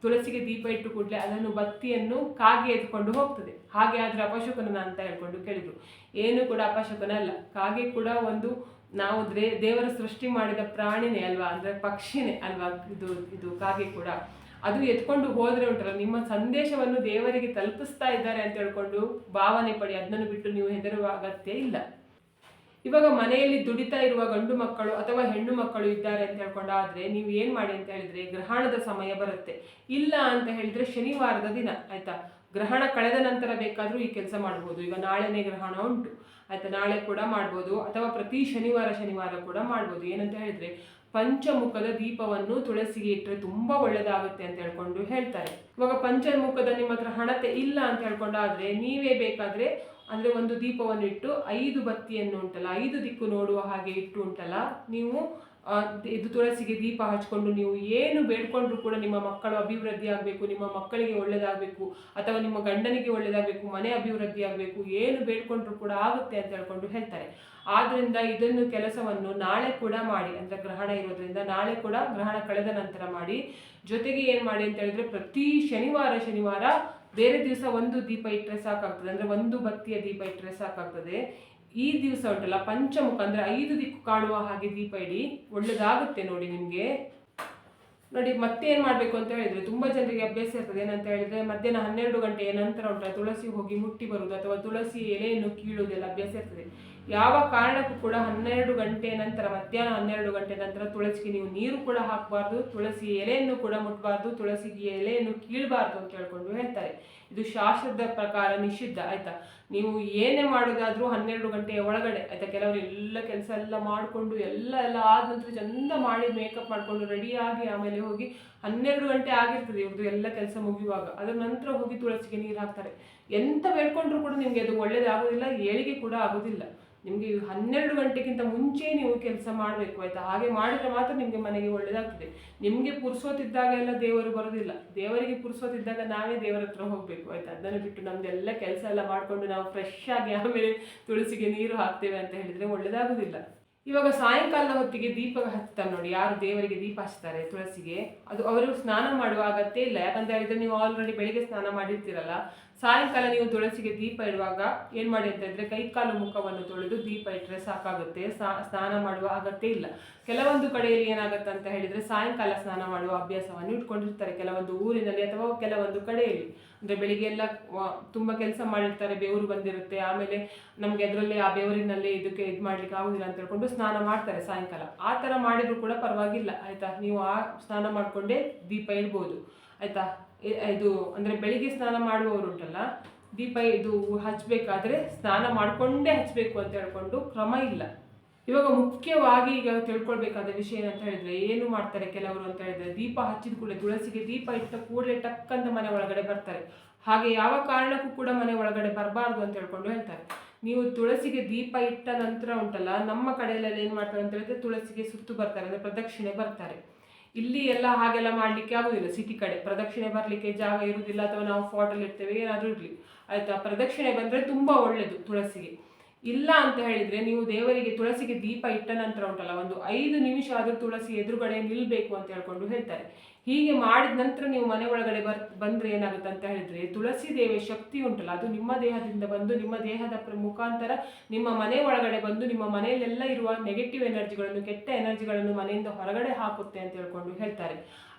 ತುಳಸಿಗೆ ದೀಪ ಇಟ್ಟು ಕೂಡಲೇ ಅದನ್ನು ಬತ್ತಿಯನ್ನು ಕಾಗೆ ಎತ್ಕೊಂಡು ಹೋಗ್ತದೆ. ಹಾಗೆ ಆದರೆ ಅಪಶಕುನ ಅಂತ ಹೇಳ್ಕೊಂಡು ಕೇಳಿದ್ರು. ಏನು ಕೂಡ ಅಪಶಕುನ ಅಲ್ಲ, ಕಾಗೆ ಕೂಡ ಒಂದು ನಾವು ದೇವರ ಸೃಷ್ಟಿ ಮಾಡಿದ ಪ್ರಾಣಿನೇ ಅಲ್ವಾ, ಅಂದರೆ ಪಕ್ಷಿನೇ ಅಲ್ವಾ ಇದು ಕಾಗೆ ಕೂಡ. ಅದು ಎತ್ಕೊಂಡು ಹೋದ್ರೆ ಉಂಟಲ್ಲ ನಿಮ್ಮ ಸಂದೇಶವನ್ನು ದೇವರಿಗೆ ತಲುಪಿಸ್ತಾ ಇದ್ದಾರೆ ಅಂತ ಹೇಳ್ಕೊಂಡು ಭಾವನೆ ಪಡಿ, ಅದನ್ನು ಬಿಟ್ಟು ನೀವು ಹೆದರುವ ಅಗತ್ಯ ಇಲ್ಲ. ಇವಾಗ ಮನೆಯಲ್ಲಿ ದುಡಿತಾ ಇರುವ ಗಂಡು ಮಕ್ಕಳು ಅಥವಾ ಹೆಣ್ಣು ಮಕ್ಕಳು ಇದ್ದಾರೆ ಅಂತ ಹೇಳ್ಕೊಂಡಾದ್ರೆ ನೀವು ಏನು ಮಾಡಿ ಅಂತ ಹೇಳಿದ್ರೆ ಗ್ರಹಣದ ಸಮಯ ಬರುತ್ತೆ, ಇಲ್ಲ ಅಂತ ಹೇಳಿದ್ರೆ ಶನಿವಾರದ ದಿನ ಆಯ್ತಾ. ಗ್ರಹಣ ಕಳೆದ ನಂತರ ಬೇಕಾದರೂ ಈ ಕೆಲಸ ಮಾಡ್ಬೋದು. ಈಗ ನಾಳೆನೇ ಗ್ರಹಣ ಉಂಟು ಆಯ್ತಾ, ನಾಳೆ ಕೂಡ ಮಾಡ್ಬೋದು ಅಥವಾ ಪ್ರತಿ ಶನಿವಾರ ಕೂಡ ಮಾಡ್ಬೋದು. ಏನಂತ ಹೇಳಿದ್ರೆ ಪಂಚಮುಖದ ದೀಪವನ್ನು ತುಳಸಿಗೆ ಇಟ್ಟರೆ ತುಂಬ ಒಳ್ಳೆಯದಾಗುತ್ತೆ ಅಂತ ಹೇಳ್ಕೊಂಡು ಹೇಳ್ತಾರೆ. ಇವಾಗ ಪಂಚಮುಖದ ನಿಮ್ಮ ಹತ್ರ ಹಣತೆ ಇಲ್ಲ ಅಂತ ಹೇಳ್ಕೊಂಡಾದ್ರೆ ನೀವೇ ಬೇಕಾದರೆ ಅಂದರೆ ಒಂದು ದೀಪವನ್ನು ಇಟ್ಟು 5 ಬತ್ತಿಯನ್ನು ಉಂಟಲ್ಲ 5 ದಿಕ್ಕು ನೋಡುವ ಹಾಗೆ ಇಟ್ಟು ಉಂಟಲ್ಲ ನೀವು ಇದು ತುಳಸಿಗೆ ದೀಪ ಹಚ್ಕೊಂಡು ನೀವು ಏನು ಬೇಡ್ಕೊಂಡ್ರು ಕೂಡ ನಿಮ್ಮ ಮಕ್ಕಳು ಅಭಿವೃದ್ಧಿ ಆಗಬೇಕು, ನಿಮ್ಮ ಮಕ್ಕಳಿಗೆ ಒಳ್ಳೇದಾಗಬೇಕು, ಅಥವಾ ನಿಮ್ಮ ಗಂಡನಿಗೆ ಒಳ್ಳೇದಾಗಬೇಕು, ಮನೆ ಅಭಿವೃದ್ಧಿ ಆಗಬೇಕು, ಏನು ಬೇಡ್ಕೊಂಡ್ರು ಕೂಡ ಆಗುತ್ತೆ ಅಂತ ಹೇಳ್ಕೊಂಡು ಹೇಳ್ತಾರೆ. ಆದ್ದರಿಂದ ಇದನ್ನು ಕೆಲಸವನ್ನು ನಾಳೆ ಕೂಡ ಮಾಡಿ, ಅಂದರೆ ಗ್ರಹಣ ಇರೋದ್ರಿಂದ ನಾಳೆ ಕೂಡ ಗ್ರಹಣ ಕಳೆದ ನಂತರ ಮಾಡಿ. ಜೊತೆಗೆ ಏನು ಮಾಡಿ ಅಂತ ಹೇಳಿದ್ರೆ ಪ್ರತಿ ಶನಿವಾರ ಬೇರೆ ದಿವಸ ಒಂದು ದೀಪ ಇಟ್ಟರೆ ಸಾಕಾಗ್ತದೆ, ಅಂದರೆ ಒಂದು ಬತ್ತಿಯ ದೀಪ ಇಟ್ಟರೆ ಸಾಕಾಗ್ತದೆ. ಈ ದಿವಸ ಉಂಟಲ್ಲ ಪಂಚಮುಖ ಅಂದರೆ 5 ದಿಕ್ಕು ಕಾಣುವ ಹಾಗೆ ದೀಪ ಇಡಿ, ಒಳ್ಳೇದಾಗುತ್ತೆ ನೋಡಿ ನಿಮಗೆ. ನೋಡಿ ಮತ್ತೆ ಏನು ಮಾಡಬೇಕು ಅಂತ ಹೇಳಿದರೆ ತುಂಬ ಜನರಿಗೆ ಅಭ್ಯಾಸ ಇರ್ತದೆ ಏನಂತ ಹೇಳಿದರೆ ಮಧ್ಯಾಹ್ನ 12 ಗಂಟೆಯ ನಂತರ ಉಂಟಲ್ಲ ತುಳಸಿ ಹೋಗಿ ಮುಟ್ಟಿ ಬರುವುದು ಅಥವಾ ತುಳಸಿ ಎಲೆಯನ್ನು ಕೀಳುವುದೆಲ್ಲ ಅಭ್ಯಾಸ ಇರ್ತದೆ. ಯಾವ ಕಾರಣಕ್ಕೂ ಕೂಡ 12 ಗಂಟೆ ನಂತರ ಮಧ್ಯಾಹ್ನ 12 ಗಂಟೆ ನಂತರ ತುಳಸಿಗೆ ನೀವು ನೀರು ಕೂಡ ಹಾಕಬಾರ್ದು, ತುಳಸಿ ಎಲೆಯನ್ನು ಕೂಡ ಮುಟ್ಟಬಾರ್ದು, ತುಳಸಿಗೆ ಎಲೆಯನ್ನು ಕೀಳಬಾರ್ದು ಅಂತ ಹೇಳ್ಕೊಂಡು ಹೇಳ್ತಾರೆ. ಇದು ಶಾಸ್ತ್ರದ ಪ್ರಕಾರ ನಿಷಿದ್ಧ ಆಯ್ತಾ. ನೀವು ಏನೇ ಮಾಡೋದಾದ್ರೂ 12 ಗಂಟೆಯ ಒಳಗಡೆ ಆಯ್ತಾ. ಕೆಲವರು ಎಲ್ಲ ಕೆಲಸ ಎಲ್ಲ ಮಾಡಿಕೊಂಡು ಎಲ್ಲ ಆದ ನಂತರ ಚಂದ ಮಾಡಿ ಮೇಕಪ್ ಮಾಡಿಕೊಂಡು ರೆಡಿಯಾಗಿ ಆಮೇಲೆ ಹೋಗಿ 12 ಗಂಟೆ ಆಗಿರ್ತದೆ ಇವ್ರದ್ದು ಎಲ್ಲ ಕೆಲಸ ಮುಗಿಯುವಾಗ, ಅದರ ನಂತರ ಹೋಗಿ ತುಳಸಿಗೆ ನೀರು ಹಾಕ್ತಾರೆ. ಎಂತ ಬೇಡ್ಕೊಂಡ್ರು ಕೂಡ ನಿಮಗೆ ಅದು ಒಳ್ಳೇದಾಗೋದಿಲ್ಲ, ಏಳಿಗೆ ಕೂಡ ಆಗೋದಿಲ್ಲ. ನಿಮಗೆ 12 ಗಂಟೆಗಿಂತ ಮುಂಚೆ ನೀವು ಕೆಲಸ ಮಾಡಬೇಕು ಆಯ್ತಾ. ಹಾಗೆ ಮಾಡಿದ್ರೆ ಮಾತ್ರ ನಿಮಗೆ ಮನೆಗೆ ಒಳ್ಳೇದಾಗ್ತದೆ. ನಿಮಗೆ ಪುರ್ಸೋತಿದ್ದಾಗ ಎಲ್ಲ ದೇವರು ಬರೋದಿಲ್ಲ, ದೇವರಿಗೆ ಪುರ್ಸೋತಿದ್ದಾಗ ನಾವೇ ದೇವರ ಹತ್ರ ಹೋಗಬೇಕು ಆಯ್ತಾ. ಅದನ್ನು ಬಿಟ್ಟು ನಮ್ದೆಲ್ಲ ಕೆಲಸ ಎಲ್ಲ ಮಾಡಿಕೊಂಡು ನಾವು ಫ್ರೆಶ್ ಆಗಿ ಆಮೇಲೆ ತುಳಸಿಗೆ ನೀರು ಹಾಕ್ತೇವೆ ಅಂತ ಹೇಳಿದರೆ ಒಳ್ಳೇದಾಗೋದಿಲ್ಲ. ಇವಾಗ ಸಾಯಂಕಾಲದ ಹೊತ್ತಿಗೆ ದೀಪ ಹಚ್ತಾರೆ ನೋಡಿ, ಯಾರು ದೇವರಿಗೆ ದೀಪ ಹಚ್ತಾರೆ ತುಳಸಿಗೆ, ಅದು ಅವರು ಸ್ನಾನ ಮಾಡುವ ಅಗತ್ಯ ಇಲ್ಲ. ಯಾಕಂತ ಹೇಳಿದ್ರೆ ನೀವು ಆಲ್ರೆಡಿ ಬೆಳಿಗ್ಗೆ ಸ್ನಾನ ಮಾಡಿರ್ತೀರಲ್ಲ, ಸಾಯಂಕಾಲ ನೀವು ತುಳಸಿಗೆ ದೀಪ ಇಡುವಾಗ ಏನು ಮಾಡಿ ಅಂತ ಹೇಳಿದ್ರೆ ಕೈ ಕಾಲು ಮುಖವನ್ನು ತೊಳೆದು ದೀಪ ಇಟ್ಟರೆ ಸಾಕಾಗುತ್ತೆ, ಸ್ನಾನ ಮಾಡುವ ಅಗತ್ಯ ಇಲ್ಲ. ಕೆಲವೊಂದು ಕಡೆಯಲ್ಲಿ ಏನಾಗುತ್ತೆ ಅಂತ ಹೇಳಿದರೆ ಸಾಯಂಕಾಲ ಸ್ನಾನ ಮಾಡುವ ಅಭ್ಯಾಸವನ್ನು ಇಟ್ಕೊಂಡಿರ್ತಾರೆ ಕೆಲವೊಂದು ಊರಿನಲ್ಲಿ ಅಥವಾ ಕೆಲವೊಂದು ಕಡೆಯಲ್ಲಿ. ಅಂದರೆ ಬೆಳಿಗ್ಗೆ ಎಲ್ಲ ತುಂಬ ಕೆಲಸ ಮಾಡಿರ್ತಾರೆ, ಬೆವರು ಬಂದಿರುತ್ತೆ, ಆಮೇಲೆ ನಮಗೆ ಅದರಲ್ಲೇ ಆ ಬೆವರಿನಲ್ಲೇ ಇದಕ್ಕೆ ಇದು ಮಾಡ್ಲಿಕ್ಕೆ ಆಗುದಿಲ್ಲ ಅಂತ ಹೇಳ್ಕೊಂಡು ಸ್ನಾನ ಮಾಡ್ತಾರೆ ಸಾಯಂಕಾಲ. ಆ ಥರ ಮಾಡಿದ್ರು ಕೂಡ ಪರವಾಗಿಲ್ಲ ಆಯಿತಾ. ನೀವು ಆ ಸ್ನಾನ ಮಾಡಿಕೊಂಡೇ ದೀಪ ಇಡ್ಬೋದು ಆಯಿತಾ. ಇದು ಅಂದರೆ ಬೆಳಿಗ್ಗೆ ಸ್ನಾನ ಮಾಡುವವರು ಉಂಟಲ್ಲ ದೀಪ ಇದು ಹಚ್ಚಬೇಕಾದ್ರೆ ಸ್ನಾನ ಮಾಡಿಕೊಂಡೇ ಹಚ್ಚಬೇಕು ಅಂತ ಹೇಳ್ಕೊಂಡು ಕ್ರಮ ಇಲ್ಲ. ಇವಾಗ ಮುಖ್ಯವಾಗಿ ಈಗ ತಿಳ್ಕೊಳ್ಬೇಕಾದ ವಿಷಯ ಏನಂತ ಹೇಳಿದ್ರೆ ಏನು ಮಾಡ್ತಾರೆ ಕೆಲವರು ಅಂತ ಹೇಳಿದ್ರೆ ದೀಪ ಹಚ್ಚಿದ ಕೂಡಲೇ ತುಳಸಿಗೆ ದೀಪ ಇಟ್ಟ ಕೂಡಲೇ ಟಕ್ಕಂತ ಮನೆ ಒಳಗಡೆ ಬರ್ತಾರೆ. ಹಾಗೆ ಯಾವ ಕಾರಣಕ್ಕೂ ಕೂಡ ಮನೆ ಒಳಗಡೆ ಬರಬಾರ್ದು ಅಂತ ಹೇಳ್ಕೊಂಡು ಹೇಳ್ತಾರೆ. ನೀವು ತುಳಸಿಗೆ ದೀಪ ಇಟ್ಟ ನಂತರ ಉಂಟಲ್ಲ ನಮ್ಮ ಕಡೆಯಲ್ಲೆಲ್ಲ ಏನು ಮಾಡ್ತಾರೆ ಅಂತ ಹೇಳಿದ್ರೆ ತುಳಸಿಗೆ ಸುತ್ತು ಬರ್ತಾರೆ, ಅಂದರೆ ಪ್ರದಕ್ಷಿಣೆ ಬರ್ತಾರೆ. ಇಲ್ಲಿ ಎಲ್ಲ ಹಾಗೆಲ್ಲ ಮಾಡಲಿಕ್ಕೆ ಆಗೋದಿಲ್ಲ, ಸಿಟಿ ಕಡೆ ಪ್ರದಕ್ಷಿಣೆ ಬರಲಿಕ್ಕೆ ಜಾಗ ಇರುವುದಿಲ್ಲ, ಅಥವಾ ನಾವು ಫೋಟೋಲ್ಲಿ ಇರ್ತೇವೆ ಏನಾದರೂ ಇರಲಿ ಆಯಿತಾ. ಪ್ರದಕ್ಷಿಣೆ ಬಂದರೆ ತುಂಬ ಒಳ್ಳೆಯದು ತುಳಸಿಗೆ. ಇಲ್ಲ ಅಂತ ಹೇಳಿದರೆ ನೀವು ದೇವರಿಗೆ ತುಳಸಿಗೆ ದೀಪ ಇಟ್ಟ ನಂತರ ಉಂಟಲ್ಲ ಒಂದು 5 ನಿಮಿಷ ಆದರೂ ತುಳಸಿ ಎದುರುಗಡೆ ನಿಲ್ಲಬೇಕು ಅಂತ ಹೇಳ್ಕೊಂಡು ಹೇಳ್ತಾರೆ. ಹೀಗೆ ಮಾಡಿದ ನಂತರ ನೀವು ಮನೆ ಒಳಗಡೆ ಬಂದರೆ ಏನಾಗುತ್ತೆ ಅಂತ ಹೇಳಿದರೆ ತುಳಸಿ ದೇವಿಯ ಶಕ್ತಿ ಉಂಟಲ್ಲ ಅದು ನಿಮ್ಮ ದೇಹದಿಂದ ಬಂದು ನಿಮ್ಮ ದೇಹದ ಮುಖಾಂತರ ನಿಮ್ಮ ಮನೆ ಒಳಗಡೆ ಬಂದು ನಿಮ್ಮ ಮನೆಯಲ್ಲೆಲ್ಲ ಇರುವ ನೆಗೆಟಿವ್ ಎನರ್ಜಿಗಳನ್ನು ಕೆಟ್ಟ ಎನರ್ಜಿಗಳನ್ನು ಮನೆಯಿಂದ ಹೊರಗಡೆ ಹಾಕುತ್ತೆ ಅಂತ ಹೇಳ್ಕೊಂಡು ಹೇಳ್ತಾರೆ.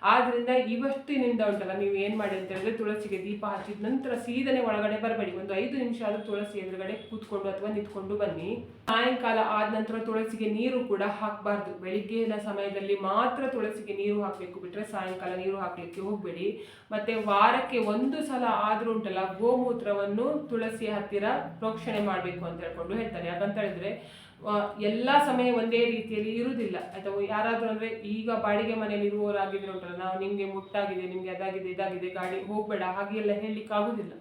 ಆದ್ದರಿಂದ ಇವತ್ತಿನಿಂದ ಉಂಟಲ್ಲ ನೀವು ಏನು ಮಾಡಿ ಅಂತ ಹೇಳಿದ್ರೆ ತುಳಸಿಗೆ ದೀಪ ಹಚ್ಚಿದ ನಂತರ ಸೀದನೆ ಒಳಗಡೆ ಬರಬೇಡಿ, ಒಂದು 5 ನಿಮಿಷ ಆದರೂ ತುಳಸಿ ಎದುರುಗಡೆ ಕೂತ್ಕೊಂಡು ಅಥವಾ ನಿಂತ್ಕೊಂಡು ಬನ್ನಿ. ಸಾಯಂಕಾಲ ಆದ ನಂತರ ತುಳಸಿಗೆ ನೀರು ಕೂಡ ಹಾಕಬಾರ್ದು, ಬೆಳಿಗ್ಗೆಯ ಸಮಯದಲ್ಲಿ ಮಾತ್ರ ತುಳಸಿಗೆ ನೀರು ಹಾಕಬೇಕು, ಬಿಟ್ಟರೆ ಸಾಯಂಕಾಲ ನೀರು ಹಾಕಲಿಕ್ಕೆ ಹೋಗಬೇಡಿ. ಮತ್ತು ವಾರಕ್ಕೆ 1 ಸಲ ಆದರೂ ಉಂಟಲ್ಲ ಗೋಮೂತ್ರವನ್ನು ತುಳಸಿಯ ಹತ್ತಿರ ಪ್ರೋಕ್ಷಣೆ ಮಾಡಬೇಕು ಅಂತ ಹೇಳ್ಕೊಂಡು ಹೇಳ್ತಾರೆ. ಯಾಕಂತ ಹೇಳಿದ್ರೆ ಎಲ್ಲ ಸಮಯ ಒಂದೇ ರೀತಿಯಲ್ಲಿ ಇರುವುದಿಲ್ಲ ಆಯ್ತಾ. ಯಾರಾದರೂ ಅಂದರೆ ಈಗ ಬಾಡಿಗೆ ಮನೆಯಲ್ಲಿ ಇರುವವರಾಗಿದ್ರೆ ಉಂಟಲ್ಲ ನಾವು ನಿಮಗೆ ಮುಟ್ಟಾಗಿದೆ, ನಿಮಗೆ ಅದಾಗಿದೆ ಇದಾಗಿದೆ, ಗಾಡಿ ಹೋಗಬೇಡ ಹಾಗೆಲ್ಲ ಹೇಳಲಿಕ್ಕೆ ಆಗುದಿಲ್ಲ.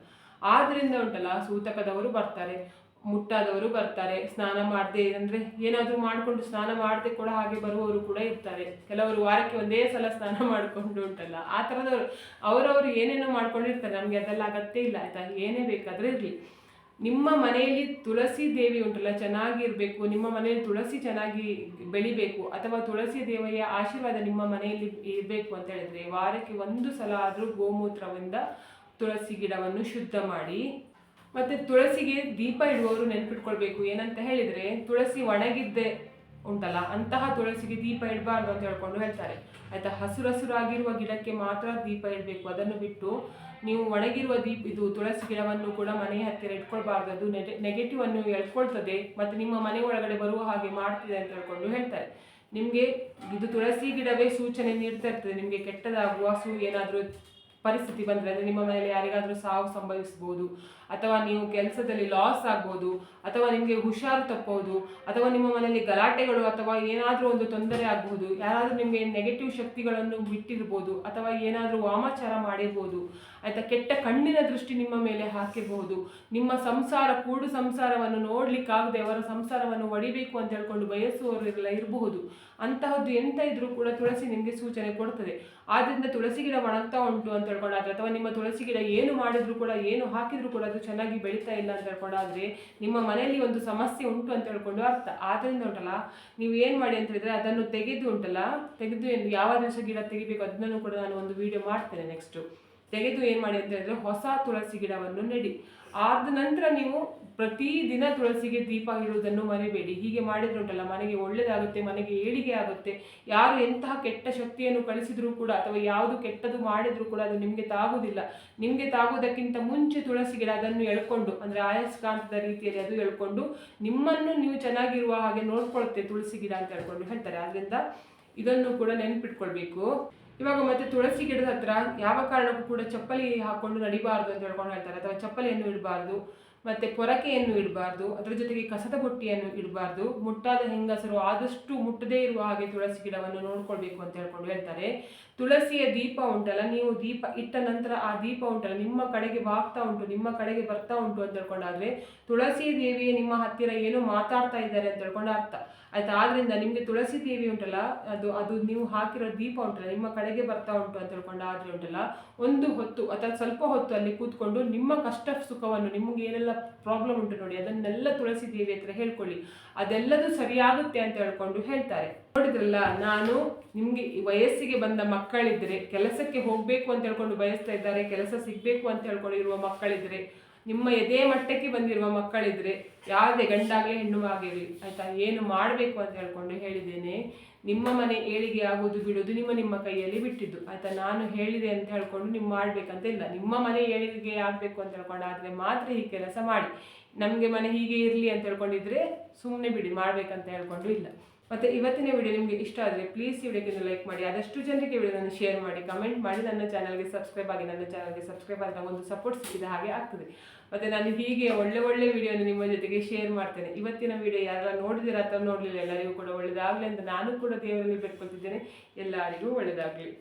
ಆದ್ದರಿಂದ ಉಂಟಲ್ಲ ಸೂತಕದವರು ಬರ್ತಾರೆ, ಮುಟ್ಟಾದವರು ಬರ್ತಾರೆ, ಸ್ನಾನ ಮಾಡದೆ ಅಂದರೆ ಏನಾದರೂ ಮಾಡಿಕೊಂಡು ಸ್ನಾನ ಮಾಡದೆ ಕೂಡ ಹಾಗೆ ಬರುವವರು ಕೂಡ ಇರ್ತಾರೆ. ಕೆಲವರು ವಾರಕ್ಕೆ 1 ಸಲ ಸ್ನಾನ ಮಾಡಿಕೊಂಡು ಉಂಟಲ್ಲ ಆ ಥರದವರು ಅವರವರು ಏನೇನೋ ಮಾಡ್ಕೊಂಡಿರ್ತಾರೆ. ನಮಗೆ ಅದೆಲ್ಲ ಅಗತ್ಯ ಇಲ್ಲ ಆಯಿತಾ. ಏನೇ ಬೇಕಾದರೆ ಇರಲಿ, ನಿಮ್ಮ ಮನೆಯಲ್ಲಿ ತುಳಸಿ ದೇವಿ ಉಂಟಲ್ಲ ಚೆನ್ನಾಗಿರಬೇಕು, ನಿಮ್ಮ ಮನೆಯಲ್ಲಿ ತುಳಸಿ ಚೆನ್ನಾಗಿ ಬೆಳಿಬೇಕು, ಅಥವಾ ತುಳಸಿ ದೇವಿಯ ಆಶೀರ್ವಾದ ನಿಮ್ಮ ಮನೆಯಲ್ಲಿ ಇರಬೇಕು ಅಂತ ಹೇಳಿದ್ರೆ ವಾರಕ್ಕೆ 1 ಸಲ ಆದರೂ ಗೋಮೂತ್ರದಿಂದ ತುಳಸಿ ಗಿಡವನ್ನು ಶುದ್ಧ ಮಾಡಿ. ಮತ್ತು ತುಳಸಿಗೆ ದೀಪ ಇಡುವವರು ನೆನ್ಪಿಟ್ಕೊಳ್ಬೇಕು ಏನಂತ ಹೇಳಿದರೆ ತುಳಸಿ ಒಣಗಿದ್ದೆ ಉಂಟಲ್ಲ ಅಂತಹ ತುಳಸಿಗೆ ದೀಪ ಇಡಬಾರ್ದು ಅಂತ ಹೇಳ್ಕೊಂಡು ಹೇಳ್ತಾರೆ ಆಯಿತಾ. ಹಸುರಾಗಿರುವ ಗಿಡಕ್ಕೆ ಮಾತ್ರ ದೀಪ ಇಡಬೇಕು, ಅದನ್ನು ಬಿಟ್ಟು ನೀವು ಒಣಗಿರುವ ಇದು ತುಳಸಿ ಗಿಡವನ್ನು ಕೂಡ ಮನೆಯ ಹತ್ತಿರ ಇಟ್ಕೊಳ್ಬಾರ್ದು, ಅದು ನೆಗೆಟಿವ್ ಅನ್ನು ಎಳ್ಕೊಳ್ತದೆ ಮತ್ತು ನಿಮ್ಮ ಮನೆ ಒಳಗಡೆ ಬರುವ ಹಾಗೆ ಮಾಡ್ತಿದೆ ಅಂತ ಹೇಳ್ಕೊಂಡು ಹೇಳ್ತಾರೆ. ನಿಮಗೆ ಇದು ತುಳಸಿ ಗಿಡವೇ ಸೂಚನೆ ನೀಡ್ತಾ ಇರ್ತದೆ, ನಿಮಗೆ ಕೆಟ್ಟದಾಗುವ ಏನಾದರೂ ಪರಿಸ್ಥಿತಿ ಬಂದರೆ, ಅಂದರೆ ನಿಮ್ಮ ಮನೆಯಲ್ಲಿ ಯಾರಿಗಾದರೂ ಸಾವು ಸಂಭವಿಸ್ಬೋದು, ಅಥವಾ ನೀವು ಕೆಲಸದಲ್ಲಿ ಲಾಸ್ ಆಗ್ಬೋದು, ಅಥವಾ ನಿಮಗೆ ಹುಷಾರು ತಪ್ಪಬಹುದು, ಅಥವಾ ನಿಮ್ಮ ಮನೆಯಲ್ಲಿ ಗಲಾಟೆಗಳು ಅಥವಾ ಏನಾದರೂ ಒಂದು ತೊಂದರೆ ಆಗಬಹುದು, ಯಾರಾದರೂ ನಿಮಗೆ ನೆಗೆಟಿವ್ ಶಕ್ತಿಗಳನ್ನು ಬಿಟ್ಟಿರ್ಬೋದು, ಅಥವಾ ಏನಾದರೂ ವಾಮಾಚಾರ ಮಾಡಿರ್ಬೋದು ಆಯಿತಾ. ಕೆಟ್ಟ ಕಣ್ಣಿನ ದೃಷ್ಟಿ ನಿಮ್ಮ ಮೇಲೆ ಹಾಕಿರಬಹುದು. ನಿಮ್ಮ ಸಂಸಾರ ಕೂಡು ಸಂಸಾರವನ್ನು ನೋಡ್ಲಿಕ್ಕಾಗದೆ ಅವರ ಸಂಸಾರವನ್ನು ಒಡಿಬೇಕು ಅಂತ ಹೇಳ್ಕೊಂಡು ಬಯಸುವವರೆಲ್ಲ ಇರಬಹುದು. ಅಂತಹದ್ದು ಎಂತ ಇದ್ರೂ ಕೂಡ ತುಳಸಿ ನಿಮಗೆ ಸೂಚನೆ ಕೊಡ್ತದೆ. ಆದ್ದರಿಂದ ತುಳಸಿ ಗಿಡ ಒಣಗ್ತಾ ಉಂಟು ಅಂತ ಹೇಳ್ಕೊಂಡಾದ್ರೆ, ಅಥವಾ ನಿಮ್ಮ ತುಳಸಿ ಗಿಡ ಏನು ಮಾಡಿದ್ರು ಕೂಡ, ಏನು ಹಾಕಿದ್ರು ಕೂಡ ಅದು ಚೆನ್ನಾಗಿ ಬೆಳೀತಾ ಇಲ್ಲ ಅಂತ ಹೇಳ್ಕೊಂಡಾದ್ರೆ ನಿಮ್ಮ ಮನೆಯಲ್ಲಿ ಒಂದು ಸಮಸ್ಯೆ ಉಂಟು ಅಂತ ಹೇಳ್ಕೊಂಡು ಅರ್ಥ. ಆದ್ದರಿಂದ ಉಂಟಲ್ಲ, ನೀವು ಏನು ಮಾಡಿ ಅಂತ ಹೇಳಿದ್ರೆ ಅದನ್ನು ತೆಗೆದು ಯಾವ ದಿವಸ ಗಿಡ ತೆಗಿಬೇಕು ಅದನ್ನು ಕೂಡ ನಾನು ಒಂದು ವಿಡಿಯೋ ಮಾಡ್ತೇನೆ. ನೆಕ್ಸ್ಟ್ ತೆಗೆದು ಏನು ಮಾಡಿ ಅಂತ ಹೇಳಿದ್ರೆ ಹೊಸ ತುಳಸಿ ಗಿಡವನ್ನು ನೆಡಿ. ಆದ ನಂತರ ನೀವು ಪ್ರತಿದಿನ ತುಳಸಿಗೆ ದೀಪ ಇಡುವುದನ್ನು ಮರಿಬೇಡಿ. ಹೀಗೆ ಮಾಡಿದ್ರೆ ಉಂಟಲ್ಲ, ಮನೆಗೆ ಒಳ್ಳೆಯದಾಗುತ್ತೆ, ಮನೆಗೆ ಏಳಿಗೆ ಆಗುತ್ತೆ. ಯಾರು ಎಂತಹ ಕೆಟ್ಟ ಶಕ್ತಿಯನ್ನು ಕಳಿಸಿದ್ರು ಕೂಡ, ಅಥವಾ ಯಾವುದು ಕೆಟ್ಟದ್ದು ಮಾಡಿದ್ರು ಕೂಡ ಅದು ನಿಮಗೆ ತಾಗುವುದಿಲ್ಲ. ನಿಮಗೆ ತಾಗುವುದಕ್ಕಿಂತ ಮುಂಚೆ ತುಳಸಿ ಗಿಡ ಅದನ್ನು ಎಳ್ಕೊಂಡು, ಅಂದರೆ ಆಯಸ್ಕಾಂತದ ರೀತಿಯಲ್ಲಿ ಅದು ಎಳ್ಕೊಂಡು ನಿಮ್ಮನ್ನು ನೀವು ಚೆನ್ನಾಗಿರುವ ಹಾಗೆ ನೋಡ್ಕೊಳುತ್ತೆ ತುಳಸಿ ಗಿಡ ಅಂತ ಹೇಳ್ಕೊಂಡು ಹೇಳ್ತಾರೆ. ಆದ್ದರಿಂದ ಇದನ್ನು ಕೂಡ ನೆನಪಿಟ್ಕೊಳ್ಬೇಕು. ಇವಾಗ ಮತ್ತೆ ತುಳಸಿ ಗಿಡದ ಹತ್ರ ಯಾವ ಕಾರಣಕ್ಕೂ ಕೂಡ ಚಪ್ಪಲಿ ಹಾಕೊಂಡು ನಡಿಬಾರ್ದು ಅಂತ ಹೇಳ್ಕೊಂಡು ಹೇಳ್ತಾರೆ, ಅಥವಾ ಚಪ್ಪಲಿಯನ್ನು ಇಡಬಾರ್ದು, ಮತ್ತೆ ಪೊರಕೆಯನ್ನು ಇಡಬಾರ್ದು, ಅದರ ಜೊತೆಗೆ ಕಸದ ಬುಟ್ಟಿಯನ್ನು ಇಡಬಾರ್ದು. ಮುಟ್ಟಾದ ಹೆಂಗಸರು ಆದಷ್ಟು ಮುಟ್ಟದೇ ಇರುವ ಹಾಗೆ ತುಳಸಿ ಗಿಡವನ್ನು ನೋಡ್ಕೊಳ್ಬೇಕು ಅಂತ ಹೇಳ್ಕೊಂಡು ಹೇಳ್ತಾರೆ. ತುಳಸಿಯ ದೀಪ ಉಂಟಲ್ಲ, ನೀವು ದೀಪ ಇಟ್ಟ ನಂತರ ಆ ದೀಪ ಉಂಟಲ್ಲ ನಿಮ್ಮ ಕಡೆಗೆ ಬಾಗ್ತಾ ಉಂಟು, ನಿಮ್ಮ ಕಡೆಗೆ ಬರ್ತಾ ಉಂಟು ಅಂತ ಹೇಳ್ಕೊಂಡಾದ್ರೆ ತುಳಸಿ ದೇವಿಯೇ ನಿಮ್ಮ ಹತ್ತಿರ ಏನೋ ಮಾತಾಡ್ತಾ ಇದ್ದಾರೆ ಅಂತ ಹೇಳ್ಕೊಂಡು ಅರ್ಥ ಆಯ್ತಾ. ಆದ್ರಿಂದ ನಿಮಗೆ ತುಳಸಿ ದೇವಿ ಉಂಟಲ್ಲ, ಅದು ನೀವು ಹಾಕಿರೋ ದೀಪ ಉಂಟಲ್ಲ ನಿಮ್ಮ ಕಡೆಗೆ ಬರ್ತಾ ಉಂಟು ಅಂತ ಹೇಳ್ಕೊಂಡಾದ್ರೆ ಉಂಟಲ್ಲ, ಒಂದು ಹೊತ್ತು ಅಥವಾ ಸ್ವಲ್ಪ ಹೊತ್ತು ಅಲ್ಲಿ ಕೂತ್ಕೊಂಡು ನಿಮ್ಮ ಕಷ್ಟ ಸುಖವನ್ನು, ನಿಮ್ಗೆ ಏನೆಲ್ಲ ಪ್ರಾಬ್ಲಮ್ ಉಂಟು ನೋಡಿ ಅದನ್ನೆಲ್ಲ ತುಳಸಿ ದೇವಿ ಹತ್ರ ಹೇಳ್ಕೊಳ್ಳಿ, ಅದೆಲ್ಲದೂ ಸರಿಯಾಗುತ್ತೆ ಅಂತ ಹೇಳ್ಕೊಂಡು ಹೇಳ್ತಾರೆ. ನೋಡಿದ್ರಲ್ಲ, ನಾನು ನಿಮ್ಗೆ ವಯಸ್ಸಿಗೆ ಬಂದ ಮಕ್ಕಳಿದ್ರೆ, ಕೆಲಸಕ್ಕೆ ಹೋಗ್ಬೇಕು ಅಂತ ಹೇಳ್ಕೊಂಡು ಬಯಸ್ತಾ ಇದ್ದಾರೆ, ಕೆಲಸ ಸಿಗ್ಬೇಕು ಅಂತ ಹೇಳ್ಕೊಂಡಿರುವ ಮಕ್ಕಳಿದ್ರೆ, ನಿಮ್ಮ ಎದೆ ಮಟ್ಟಕ್ಕೆ ಬಂದಿರುವ ಮಕ್ಕಳಿದ್ರೆ, ಯಾವುದೇ ಗಂಡಾಗಲಿ ಹೆಣ್ಣು ಆಗಿರಲಿ ಆಯ್ತಾ, ಏನು ಮಾಡಬೇಕು ಅಂತ ಹೇಳ್ಕೊಂಡು ಹೇಳಿದ್ದೇನೆ. ನಿಮ್ಮ ಮನೆ ಏಳಿಗೆ ಆಗೋದು ಬಿಡೋದು ನಿಮ್ಮ ಕೈಯಲ್ಲಿ ಬಿಟ್ಟಿದ್ದು ಆಯ್ತಾ. ನಾನು ಹೇಳಿದೆ ಅಂತ ಹೇಳ್ಕೊಂಡು ನೀವು ಮಾಡ್ಬೇಕಂತ ಇಲ್ಲ. ನಿಮ್ಮ ಮನೆ ಏಳಿಗೆ ಆಗಬೇಕು ಅಂತ ಹೇಳ್ಕೊಂಡಾದ್ರೆ ಮಾತ್ರ ಈ ಕೆಲಸ ಮಾಡಿ. ನಮಗೆ ಮನೆ ಹೀಗೆ ಇರಲಿ ಅಂತ ಹೇಳ್ಕೊಂಡಿದ್ರೆ ಸುಮ್ಮನೆ ಬಿಡಿ, ಮಾಡ್ಬೇಕಂತ ಹೇಳ್ಕೊಂಡು ಇಲ್ಲ. ಮತ್ತು ಇವತ್ತಿನ ವಿಡಿಯೋ ನಿಮಗೆ ಇಷ್ಟ ಆದರೆ ಪ್ಲೀಸ್ ಈ ವಿಡಿಯೋಗೆ ಲೈಕ್ ಮಾಡಿ, ಆದಷ್ಟು ಜನರಿಗೆ ವಿಡಿಯೋವನ್ನು ಶೇರ್ ಮಾಡಿ, ಕಮೆಂಟ್ ಮಾಡಿ, ನನ್ನ ಚಾನಲ್ಗೆ ಸಬ್ಸ್ಕ್ರೈಬ್ ಆಗಿ. ನನ್ನ ಚಾನಲ್ಗೆ ಸಬ್ಸ್ಕ್ರೈಬ್ ಆದಾಗ ಒಂದು ಸಪೋರ್ಟ್ ಸಿಕ್ಕಿದ ಹಾಗೆ ಆಗ್ತದೆ. ಮತ್ತು ನಾನು ಹೀಗೆ ಒಳ್ಳೆ ವಿಡಿಯೋನ ನಿಮ್ಮ ಜೊತೆಗೆ ಶೇರ್ ಮಾಡ್ತೇನೆ. ಇವತ್ತಿನ ವಿಡಿಯೋ ಯಾರೆಲ್ಲ ನೋಡಿದಿರ ಅಥವಾ ನೋಡಲಿಲ್ಲ ಎಲ್ಲರಿಗೂ ಕೂಡ ಒಳ್ಳೆಯದಾಗಲಿ ಅಂತ ನಾನು ಕೂಡ ದೇವರಲ್ಲಿ ಬೇಡ್ಕೊಳ್ತಿದ್ದೇನೆ. ಎಲ್ಲರಿಗೂ ಒಳ್ಳೆಯದಾಗಲಿ.